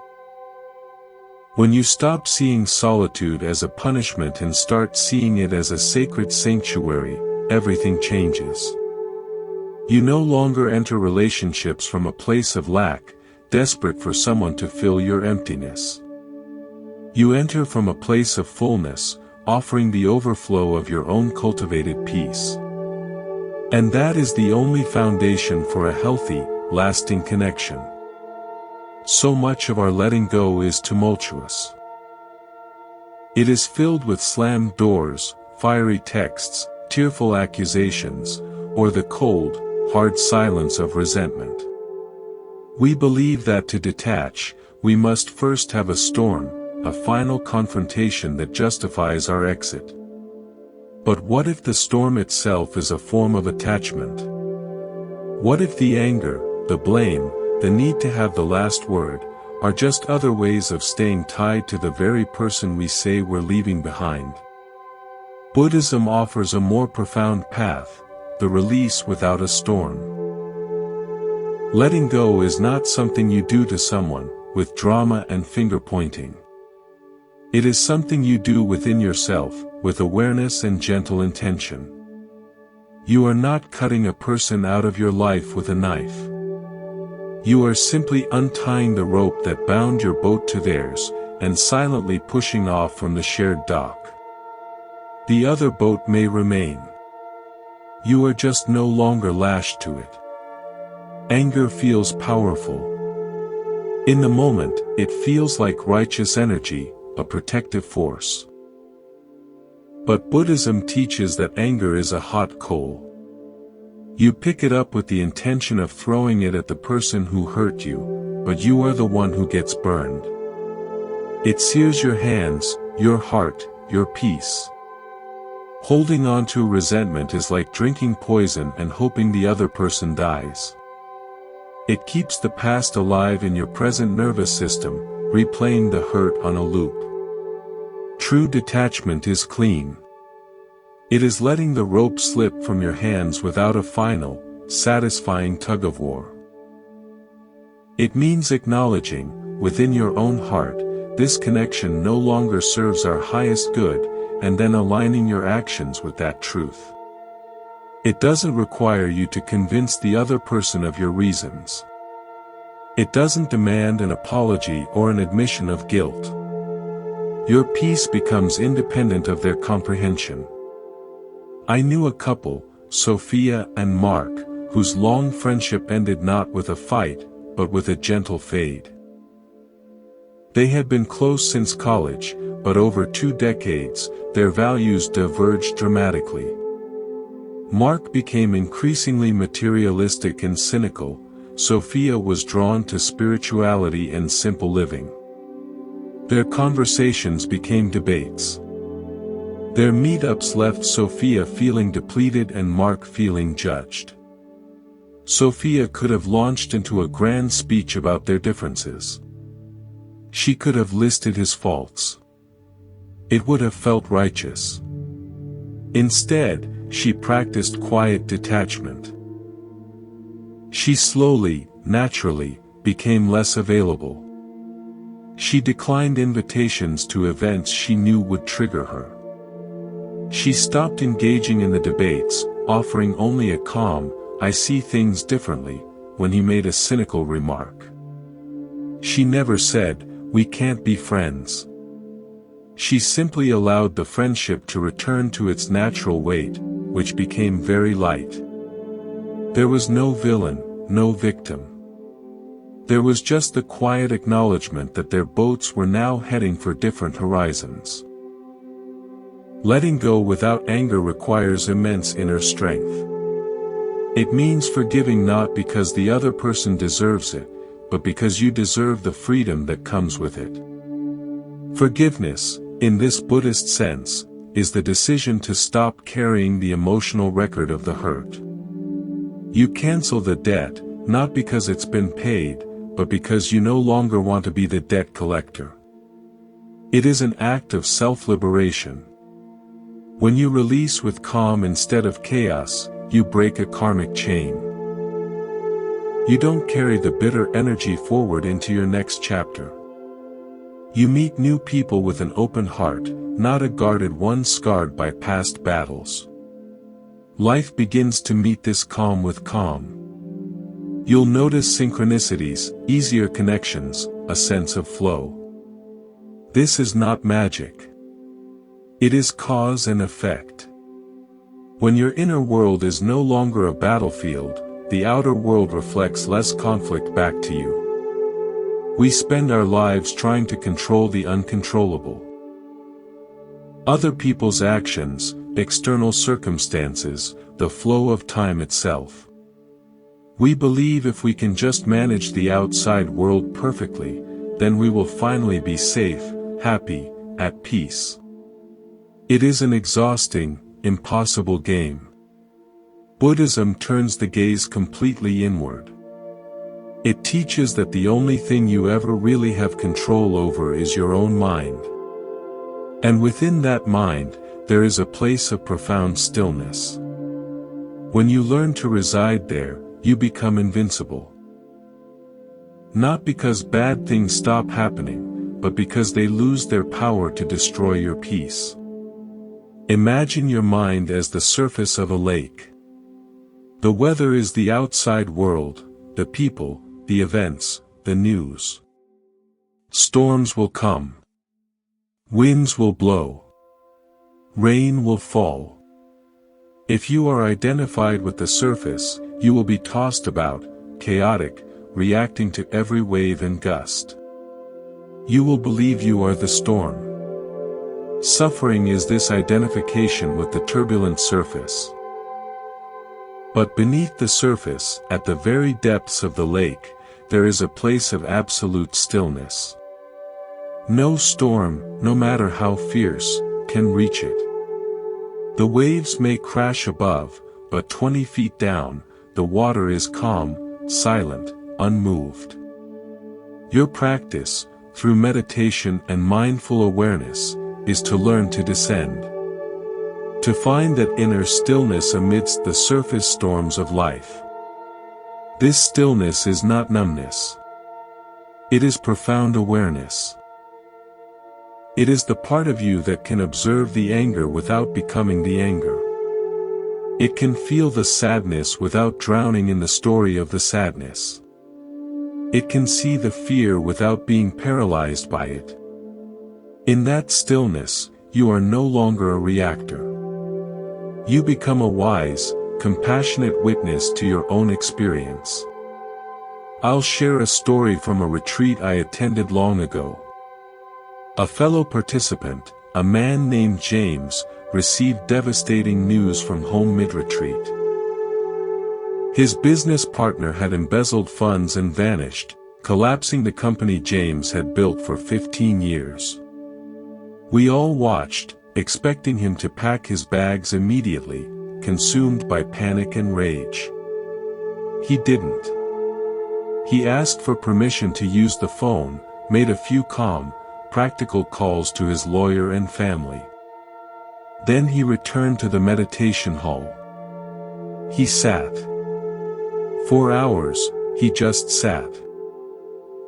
When you stop seeing solitude as a punishment and start seeing it as a sacred sanctuary, everything changes. You no longer enter relationships from a place of lack, desperate for someone to fill your emptiness. You enter from a place of fullness, offering the overflow of your own cultivated peace. And that is the only foundation for a healthy, lasting connection. So much of our letting go is tumultuous. It is filled with slammed doors, fiery texts, tearful accusations, or the cold, hard silence of resentment. We believe that to detach, we must first have a storm, a final confrontation that justifies our exit. But what if the storm itself is a form of attachment? What if the anger, the blame, the need to have the last word, are just other ways of staying tied to the very person we say we're leaving behind? Buddhism offers a more profound path, the release without a storm. Letting go is not something you do to someone, with drama and finger-pointing. It is something you do within yourself, with awareness and gentle intention. You are not cutting a person out of your life with a knife. You are simply untying the rope that bound your boat to theirs, and silently pushing off from the shared dock. The other boat may remain. You are just no longer lashed to it. Anger feels powerful. In the moment, it feels like righteous energy, a protective force. But Buddhism teaches that anger is a hot coal. You pick it up with the intention of throwing it at the person who hurt you, but you are the one who gets burned. It sears your hands, your heart, your peace. Holding on to resentment is like drinking poison and hoping the other person dies. It keeps the past alive in your present nervous system, replaying the hurt on a loop. True detachment is clean. It is letting the rope slip from your hands without a final, satisfying tug-of-war. It means acknowledging, within your own heart, this connection no longer serves our highest good, and then aligning your actions with that truth. It doesn't require you to convince the other person of your reasons. It doesn't demand an apology or an admission of guilt. Your peace becomes independent of their comprehension. I knew a couple, Sophia and Mark, whose long friendship ended not with a fight, but with a gentle fade. They had been close since college, but over 2 decades, their values diverged dramatically. Mark became increasingly materialistic and cynical. Sophia was drawn to spirituality and simple living. Their conversations became debates. Their meetups left Sophia feeling depleted and Mark feeling judged. Sophia could have launched into a grand speech about their differences. She could have listed his faults. It would have felt righteous. Instead, she practiced quiet detachment. She slowly, naturally, became less available. She declined invitations to events she knew would trigger her. She stopped engaging in the debates, offering only a calm, "I see things differently," when he made a cynical remark. She never said, "We can't be friends." She simply allowed the friendship to return to its natural weight, which became very light. There was no villain, no victim. There was just the quiet acknowledgement that their boats were now heading for different horizons. Letting go without anger requires immense inner strength. It means forgiving not because the other person deserves it, but because you deserve the freedom that comes with it. Forgiveness, in this Buddhist sense, is the decision to stop carrying the emotional record of the hurt. You cancel the debt, not because it's been paid, but because you no longer want to be the debt collector. It is an act of self-liberation. When you release with calm instead of chaos, you break a karmic chain. You don't carry the bitter energy forward into your next chapter. You meet new people with an open heart, not a guarded one scarred by past battles. Life begins to meet this calm with calm. You'll notice synchronicities, easier connections, a sense of flow. This is not magic. It is cause and effect. When your inner world is no longer a battlefield, the outer world reflects less conflict back to you. We spend our lives trying to control the uncontrollable. Other people's actions, external circumstances, the flow of time itself. We believe if we can just manage the outside world perfectly, then we will finally be safe, happy, at peace. It is an exhausting, impossible game. Buddhism turns the gaze completely inward. It teaches that the only thing you ever really have control over is your own mind. And within that mind, there is a place of profound stillness. When you learn to reside there, you become invincible. Not because bad things stop happening, but because they lose their power to destroy your peace. Imagine your mind as the surface of a lake. The weather is the outside world, the people, the events, the news. Storms will come. Winds will blow. Rain will fall. If you are identified with the surface, you will be tossed about, chaotic, reacting to every wave and gust. You will believe you are the storm. Suffering is this identification with the turbulent surface. But beneath the surface, at the very depths of the lake, there is a place of absolute stillness. No storm, no matter how fierce, can reach it. The waves may crash above, but 20 feet down, the water is calm, silent, unmoved. Your practice, through meditation and mindful awareness, is to learn to descend. To find that inner stillness amidst the surface storms of life. This stillness is not numbness. It is profound awareness. It is the part of you that can observe the anger without becoming the anger. It can feel the sadness without drowning in the story of the sadness. It can see the fear without being paralyzed by it. In that stillness, you are no longer a reactor. You become a wise, compassionate witness to your own experience. I'll share a story from a retreat I attended long ago. A fellow participant, a man named James, received devastating news from home mid-retreat. His business partner had embezzled funds and vanished, collapsing the company James had built for 15 years. We all watched, expecting him to pack his bags immediately, consumed by panic and rage. He didn't. He asked for permission to use the phone, made a few calm, practical calls to his lawyer and family. Then he returned to the meditation hall. He sat. For hours, he just sat.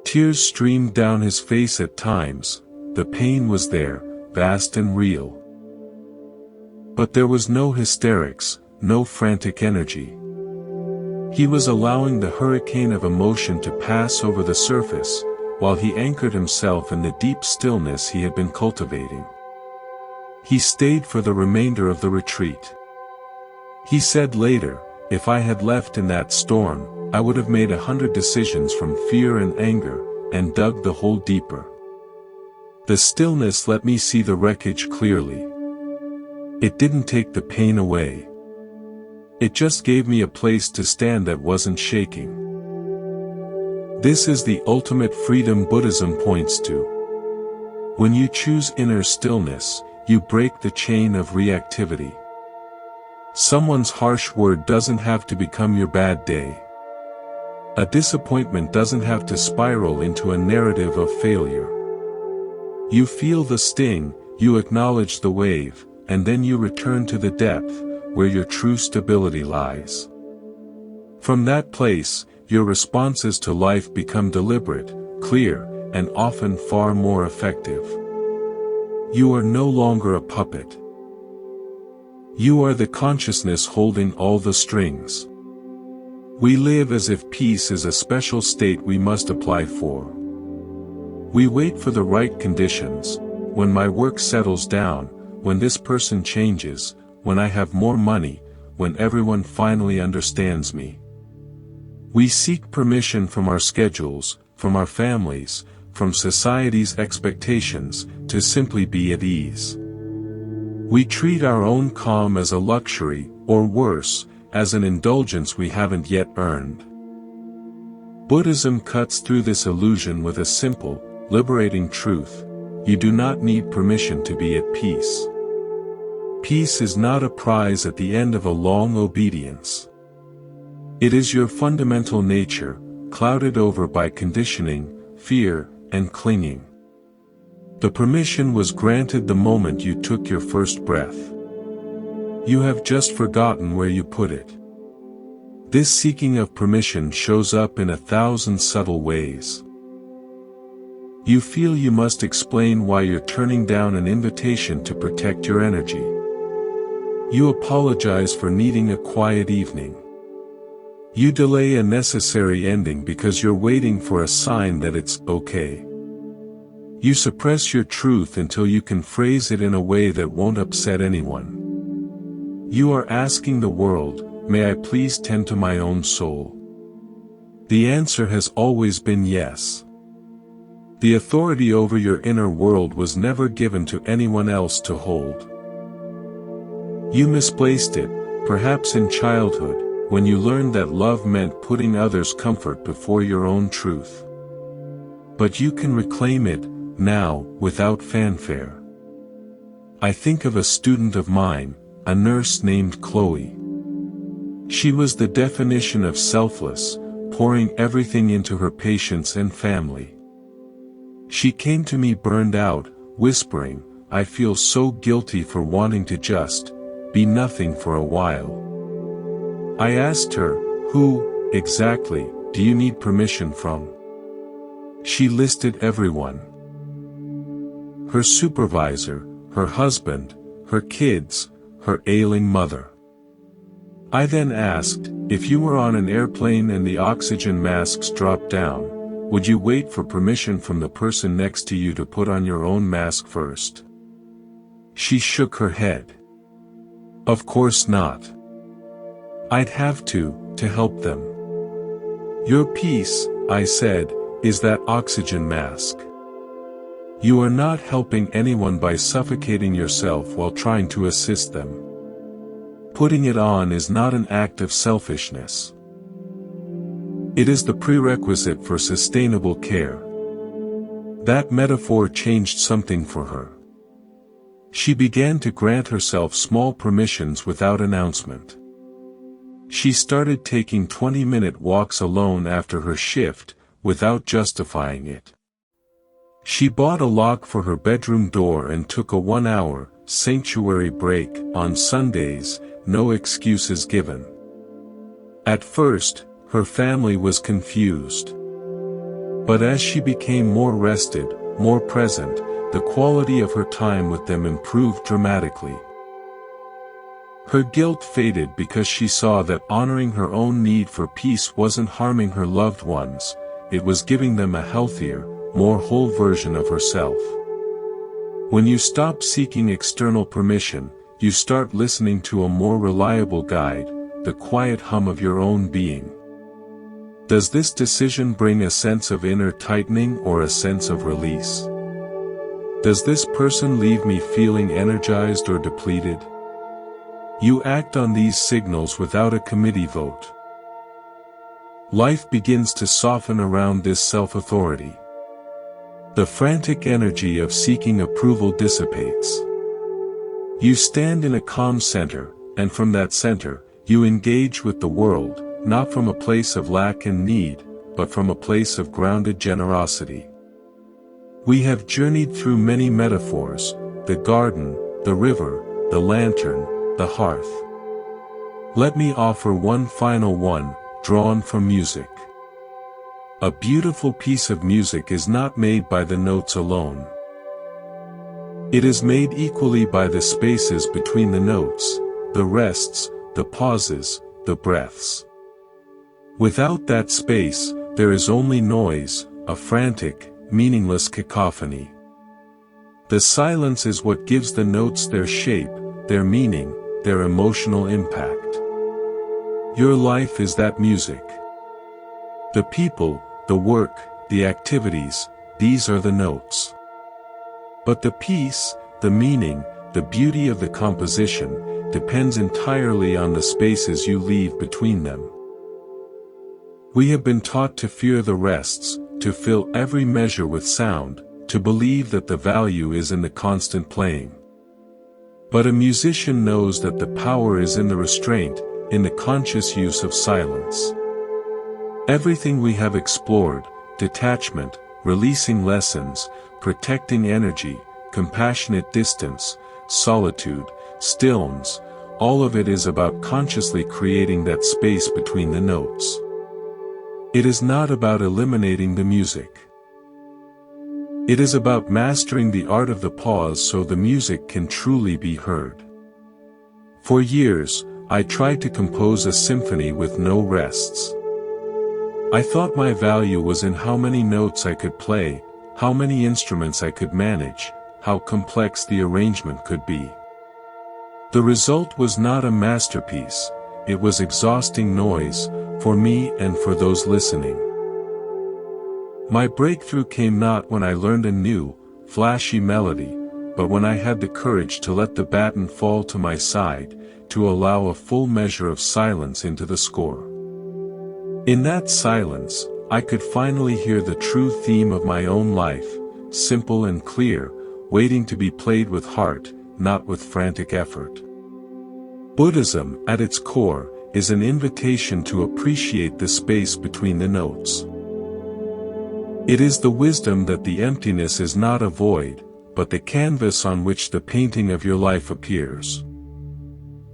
Tears streamed down his face at times. The pain was there, vast and real. But there was no hysterics, no frantic energy. He was allowing the hurricane of emotion to pass over the surface, while he anchored himself in the deep stillness he had been cultivating. He stayed for the remainder of the retreat. He said later, "If I had left in that storm, I would have made 100 decisions from fear and anger, and dug the hole deeper. The stillness let me see the wreckage clearly. It didn't take the pain away. It just gave me a place to stand that wasn't shaking." This is the ultimate freedom Buddhism points to. When you choose inner stillness, you break the chain of reactivity. Someone's harsh word doesn't have to become your bad day. A disappointment doesn't have to spiral into a narrative of failure. You feel the sting, you acknowledge the wave, and then you return to the depth, where your true stability lies. From that place, your responses to life become deliberate, clear, and often far more effective. You are no longer a puppet. You are the consciousness holding all the strings. We live as if peace is a special state we must apply for. We wait for the right conditions, when my work settles down, when this person changes, when I have more money, when everyone finally understands me. We seek permission from our schedules, from our families, from society's expectations, to simply be at ease. We treat our own calm as a luxury, or worse, as an indulgence we haven't yet earned. Buddhism cuts through this illusion with a simple, liberating truth: you do not need permission to be at peace. Peace is not a prize at the end of a long obedience. It is your fundamental nature, clouded over by conditioning, fear, and clinging. The permission was granted the moment you took your first breath. You have just forgotten where you put it. This seeking of permission shows up in 1,000 subtle ways. You feel you must explain why you're turning down an invitation to protect your energy. You apologize for needing a quiet evening. You delay a necessary ending because you're waiting for a sign that it's okay. You suppress your truth until you can phrase it in a way that won't upset anyone. You are asking the world, "May I please tend to my own soul?" The answer has always been yes. The authority over your inner world was never given to anyone else to hold. You misplaced it, perhaps in childhood, when you learned that love meant putting others' comfort before your own truth. But you can reclaim it, now, without fanfare. I think of a student of mine, a nurse named Chloe. She was the definition of selfless, pouring everything into her patients and family. She came to me burned out, whispering, "I feel so guilty for wanting to just be nothing for a while." I asked her, "Who, exactly, do you need permission from?" She listed everyone. Her supervisor, her husband, her kids, her ailing mother. I then asked, "If you were on an airplane and the oxygen masks dropped down, would you wait for permission from the person next to you to put on your own mask first?" She shook her head. Of course not. I'd have to help them. Your peace, I said, is that oxygen mask. You are not helping anyone by suffocating yourself while trying to assist them. Putting it on is not an act of selfishness. It is the prerequisite for sustainable care. That metaphor changed something for her. She began to grant herself small permissions without announcement. She started taking 20-minute walks alone after her shift, without justifying it. She bought a lock for her bedroom door and took a 1-hour sanctuary break on Sundays, no excuses given. At first, her family was confused. But as she became more rested, more present, the quality of her time with them improved dramatically. Her guilt faded because she saw that honoring her own need for peace wasn't harming her loved ones, it was giving them a healthier, more whole version of herself. When you stop seeking external permission, you start listening to a more reliable guide, the quiet hum of your own being. Does this decision bring a sense of inner tightening or a sense of release? Does this person leave me feeling energized or depleted? You act on these signals without a committee vote. Life begins to soften around this self-authority. The frantic energy of seeking approval dissipates. You stand in a calm center, and from that center, you engage with the world, not from a place of lack and need, but from a place of grounded generosity. We have journeyed through many metaphors: the garden, the river, the lantern, the hearth. Let me offer one final one, drawn from music. A beautiful piece of music is not made by the notes alone. It is made equally by the spaces between the notes, the rests, the pauses, the breaths. Without that space, there is only noise, a frantic, meaningless cacophony. The silence is what gives the notes their shape, their meaning, their emotional impact. Your life is that music. The people, the work, the activities, these are the notes. But the peace, the meaning, the beauty of the composition, depends entirely on the spaces you leave between them. We have been taught to fear the rests, to fill every measure with sound, to believe that the value is in the constant playing. But a musician knows that the power is in the restraint, in the conscious use of silence. Everything we have explored, detachment, releasing lessons, protecting energy, compassionate distance, solitude, stillness, all of it is about consciously creating that space between the notes. It is not about eliminating the music. It is about mastering the art of the pause so the music can truly be heard. For years, I tried to compose a symphony with no rests. I thought my value was in how many notes I could play, how many instruments I could manage, how complex the arrangement could be. The result was not a masterpiece, it was exhausting noise, for me and for those listening. My breakthrough came not when I learned a new, flashy melody, but when I had the courage to let the baton fall to my side, to allow a full measure of silence into the score. In that silence, I could finally hear the true theme of my own life, simple and clear, waiting to be played with heart, not with frantic effort. Buddhism, at its core, is an invitation to appreciate the space between the notes. It is the wisdom that the emptiness is not a void, but the canvas on which the painting of your life appears.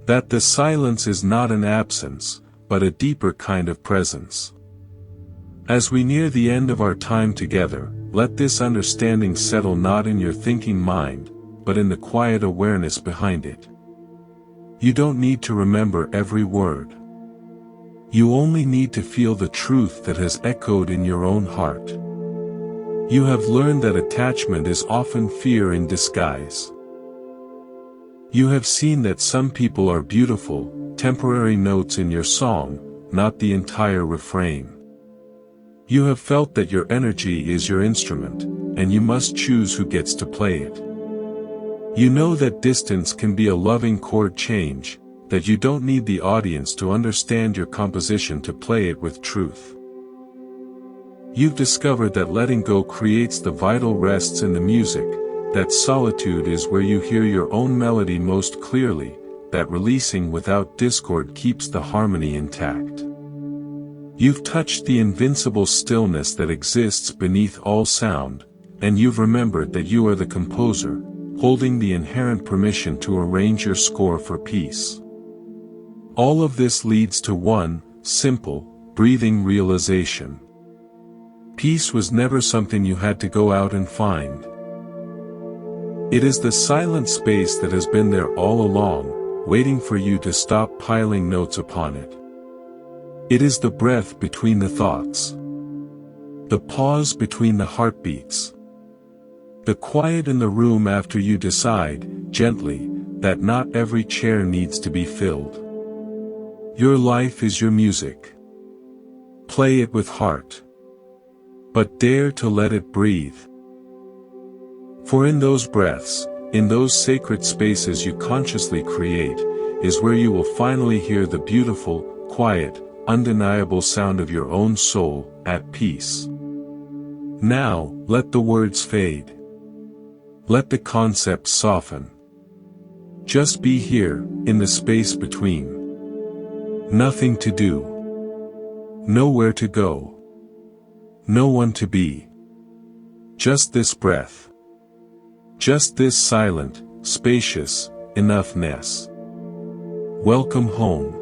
That the silence is not an absence, but a deeper kind of presence. As we near the end of our time together, let this understanding settle not in your thinking mind, but in the quiet awareness behind it. You don't need to remember every word. You only need to feel the truth that has echoed in your own heart. You have learned that attachment is often fear in disguise. You have seen that some people are beautiful, temporary notes in your song, not the entire refrain. You have felt that your energy is your instrument, and you must choose who gets to play it. You know that distance can be a loving chord change, that you don't need the audience to understand your composition to play it with truth. You've discovered that letting go creates the vital rests in the music, that solitude is where you hear your own melody most clearly, that releasing without discord keeps the harmony intact. You've touched the invincible stillness that exists beneath all sound, and you've remembered that you are the composer, holding the inherent permission to arrange your score for peace. All of this leads to one, simple, breathing realization. Peace was never something you had to go out and find. It is the silent space that has been there all along, waiting for you to stop piling notes upon it. It is the breath between the thoughts. The pause between the heartbeats. The quiet in the room after you decide, gently, that not every chair needs to be filled. Your life is your music. Play it with heart. But dare to let it breathe. For in those breaths, in those sacred spaces you consciously create, is where you will finally hear the beautiful, quiet, undeniable sound of your own soul, at peace. Now, let the words fade. Let the concepts soften. Just be here, in the space between. Nothing to do. Nowhere to go. No one to be. Just this breath. Just this silent, spacious, enoughness. Welcome home.